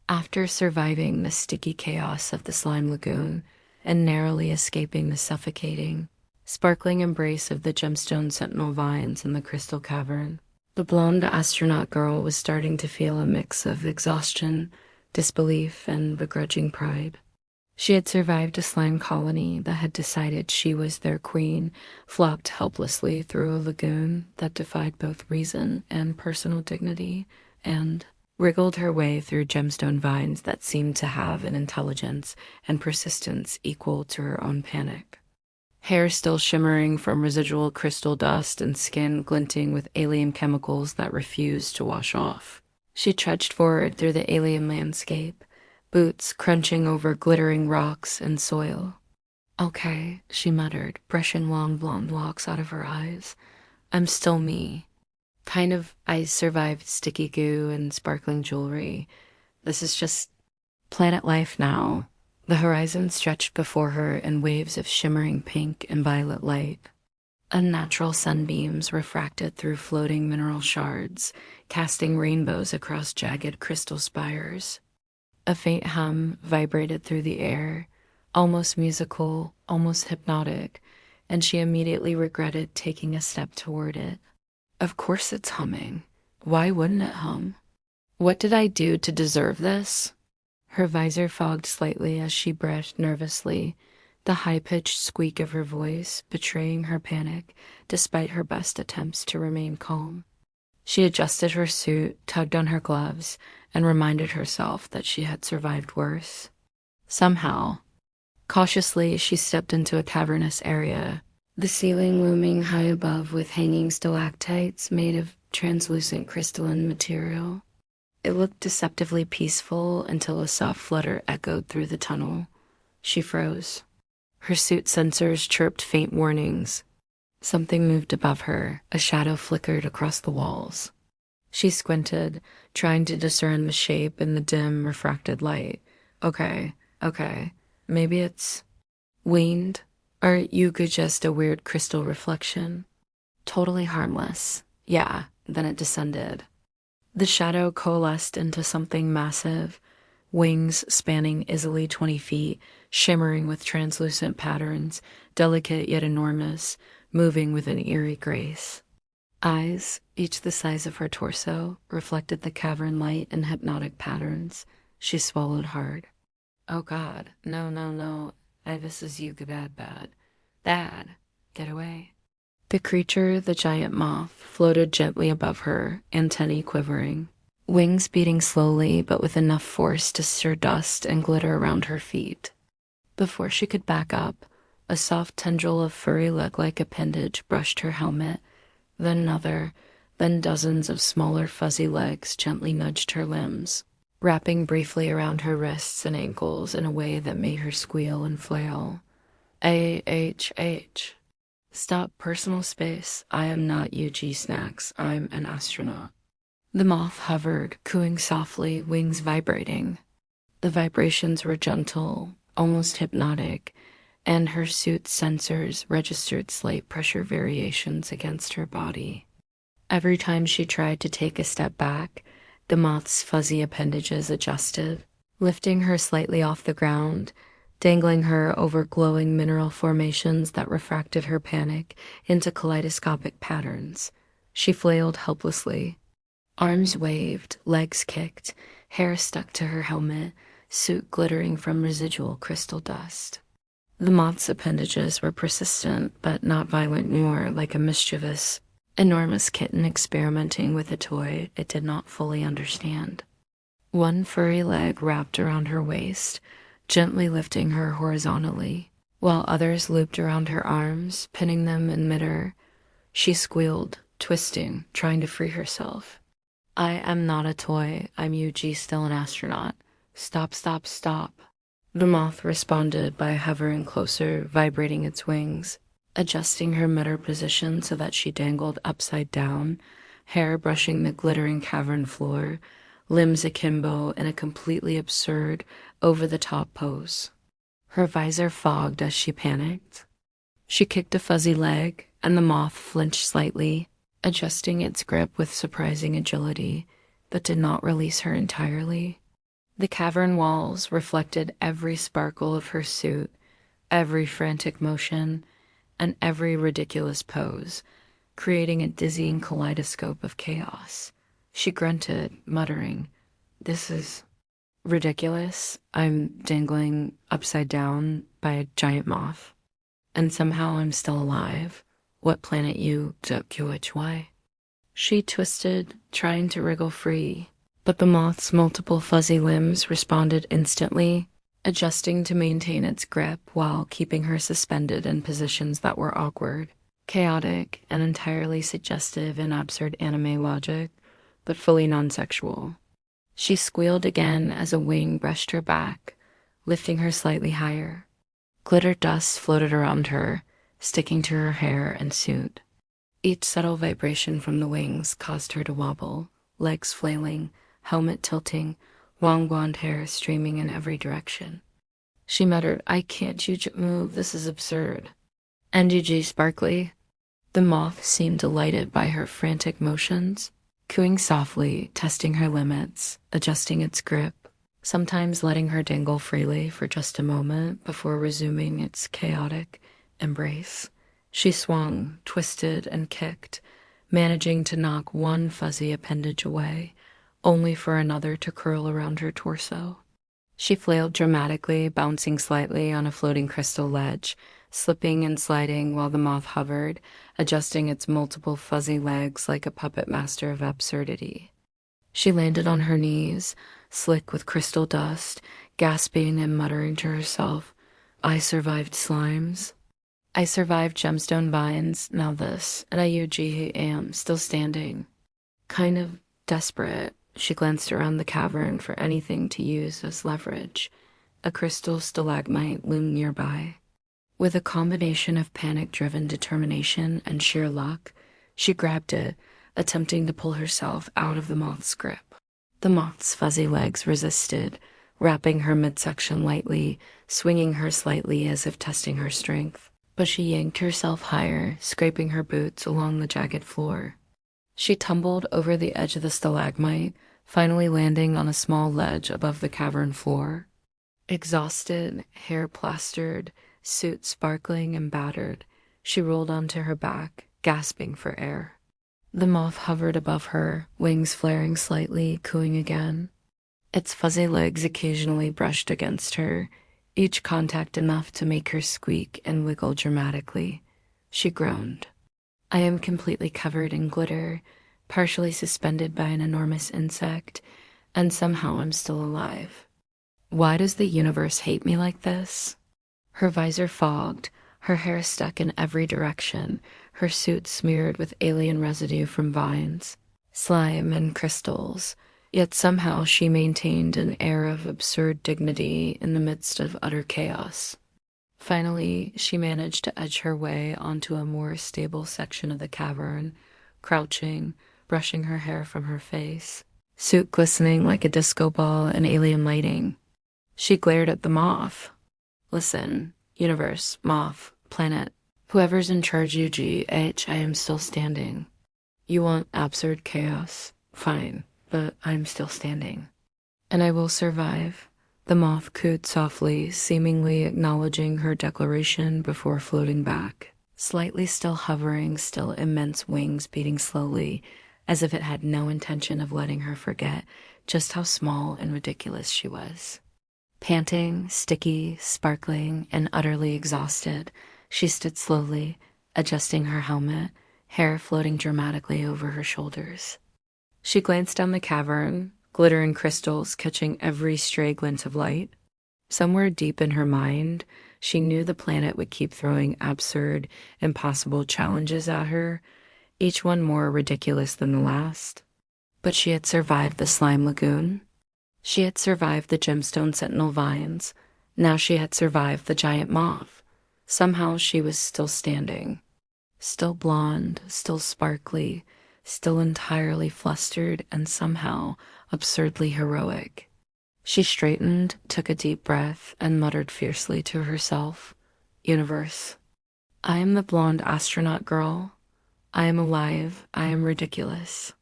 After surviving the sticky chaos of the slime lagoon and narrowly escaping the suffocating, sparkling embrace of the gemstone sentinel vines in the crystal cavern, the blonde astronaut girl was starting to feel a mix of exhaustion, disbelief, and begrudging pride. She had survived a slime colony that had decided she was their queen, flopped helplessly through a lagoon that defied both reason and personal dignity, and wriggled her way through gemstone vines that seemed to have an intelligence and persistence equal to her own panic. Hair still shimmering from residual crystal dust and skin glinting with alien chemicals that refused to wash off. She trudged forward through the alien landscape, boots crunching over glittering rocks and soil. Okay, she muttered, brushing long blonde locks out of her eyes. I'm still me. I survived sticky goo and sparkling jewelry. This is just planet life now. The horizon stretched before her in waves of shimmering pink and violet light. Unnatural sunbeams refracted through floating mineral shards, casting rainbows across jagged crystal spires. A faint hum vibrated through the air, almost musical, almost hypnotic, and she immediately regretted taking a step toward it. Of course it's humming. Why wouldn't it hum? What did I do to deserve this? Her visor fogged slightly as she breathed nervously, the high-pitched squeak of her voice betraying her panic despite her best attempts to remain calm. She adjusted her suit, tugged on her gloves, and reminded herself that she had survived worse. Somehow. Cautiously, she stepped into a cavernous area, the ceiling looming high above with hanging stalactites made of translucent crystalline material. It looked deceptively peaceful until a soft flutter echoed through the tunnel. She froze. Her suit sensors chirped faint warnings. Something moved above her, a shadow flickered across the walls. She squinted, trying to discern the shape in the dim, refracted light. Okay, maybe it's winged, or you could just a weird crystal reflection. Totally harmless. Yeah, then it descended. The shadow coalesced into something massive, wings spanning easily 20 feet, shimmering with translucent patterns, delicate yet enormous, moving with an eerie grace. Eyes, each the size of her torso, reflected the cavern light in hypnotic patterns. She swallowed hard. Oh God, no. This is you, bad. Dad, get away. The creature, the giant moth, floated gently above her, antennae quivering, wings beating slowly but with enough force to stir dust and glitter around her feet. Before she could back up, a soft tendril of furry leg-like appendage brushed her helmet, then another, then dozens of smaller fuzzy legs gently nudged her limbs, wrapping briefly around her wrists and ankles in a way that made her squeal and flail. AHH. Stop, personal space. I am not UG Snacks. I'm an astronaut. The moth hovered, cooing softly, wings vibrating. The vibrations were gentle, almost hypnotic, and her suit's sensors registered slight pressure variations against her body. Every time she tried to take a step back, the moth's fuzzy appendages adjusted, lifting her slightly off the ground, dangling her over glowing mineral formations that refracted her panic into kaleidoscopic patterns. She flailed helplessly. Arms waved, legs kicked, hair stuck to her helmet, suit glittering from residual crystal dust. The moth's appendages were persistent, but not violent, more like a mischievous, enormous kitten experimenting with a toy it did not fully understand. One furry leg wrapped around her waist, gently lifting her horizontally, while others looped around her arms, pinning them in midair. She squealed, twisting, trying to free herself. I am not a toy. I'm UG, still an astronaut. Stop. The moth responded by hovering closer, vibrating its wings, adjusting her midair position so that she dangled upside down, hair brushing the glittering cavern floor, limbs akimbo in a completely absurd, over-the-top pose. Her visor fogged as she panicked. She kicked a fuzzy leg, and the moth flinched slightly, adjusting its grip with surprising agility, but did not release her entirely. The cavern walls reflected every sparkle of her suit, every frantic motion, and every ridiculous pose, creating a dizzying kaleidoscope of chaos. She grunted, muttering, "This is ridiculous. I'm dangling upside down by a giant moth. And somehow I'm still alive. What planet you took you which way?" She twisted, trying to wriggle free, but the moth's multiple fuzzy limbs responded instantly, adjusting to maintain its grip while keeping her suspended in positions that were awkward, chaotic, and entirely suggestive in absurd anime logic, but fully non-sexual. She squealed again as a wing brushed her back, lifting her slightly higher. Glitter dust floated around her, sticking to her hair and suit. Each subtle vibration from the wings caused her to wobble, legs flailing, helmet tilting, long blonde hair streaming in every direction. She muttered, "I can't move, this is absurd." "NGG Sparkly." The moth seemed delighted by her frantic motions, cooing softly, testing her limits, adjusting its grip, sometimes letting her dangle freely for just a moment before resuming its chaotic embrace. She swung, twisted, and kicked, managing to knock one fuzzy appendage away, only for another to curl around her torso. She flailed dramatically, bouncing slightly on a floating crystal ledge, slipping and sliding while the moth hovered, adjusting its multiple fuzzy legs like a puppet master of absurdity. She landed on her knees, slick with crystal dust, gasping and muttering to herself, "I survived slimes. I survived gemstone vines, now this, and I am still standing." Kind of desperate, she glanced around the cavern for anything to use as leverage. A crystal stalagmite loomed nearby. With a combination of panic-driven determination and sheer luck, she grabbed it, attempting to pull herself out of the moth's grip. The moth's fuzzy legs resisted, wrapping her midsection lightly, swinging her slightly as if testing her strength. But she yanked herself higher, scraping her boots along the jagged floor. She tumbled over the edge of the stalagmite, finally landing on a small ledge above the cavern floor. Exhausted, hair plastered, suit sparkling and battered, she rolled onto her back, gasping for air. The moth hovered above her, wings flaring slightly, cooing again. Its fuzzy legs occasionally brushed against her, each contact enough to make her squeak and wiggle dramatically. She groaned. "I am completely covered in glitter, partially suspended by an enormous insect, and somehow I'm still alive. Why does the universe hate me like this?" Her visor fogged, her hair stuck in every direction, her suit smeared with alien residue from vines, slime, and crystals, yet somehow she maintained an air of absurd dignity in the midst of utter chaos. Finally, she managed to edge her way onto a more stable section of the cavern, crouching, brushing her hair from her face, suit glistening like a disco ball in alien lighting. She glared at the moth. "Listen, universe, moth, planet, whoever's in charge UGH, I am still standing. You want absurd chaos? Fine, but I'm still standing. And I will survive." The moth cooed softly, seemingly acknowledging her declaration before floating back, slightly still hovering, still immense wings beating slowly, as if it had no intention of letting her forget just how small and ridiculous she was. Panting, sticky, sparkling, and utterly exhausted, she stood slowly, adjusting her helmet, hair floating dramatically over her shoulders. She glanced down the cavern, glitter and crystals catching every stray glint of light. Somewhere deep in her mind, she knew the planet would keep throwing absurd, impossible challenges at her, each one more ridiculous than the last. But she had survived the slime lagoon. She had survived the gemstone sentinel vines. Now she had survived the giant moth. Somehow she was still standing. Still blonde, still sparkly, still entirely flustered, and somehow absurdly heroic. She straightened, took a deep breath, and muttered fiercely to herself, "Universe, I am the blonde astronaut girl. I am alive, I am ridiculous,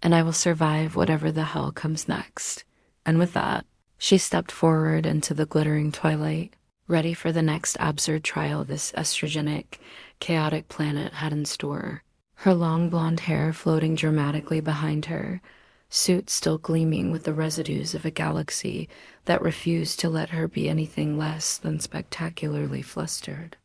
and I will survive whatever the hell comes next." And with that, She stepped forward into the glittering twilight, ready for the next absurd trial this estrogenic, chaotic planet had in store. Her long blonde hair floating dramatically behind her, suit still gleaming with the residues of a galaxy that refused to let her be anything less than spectacularly flustered.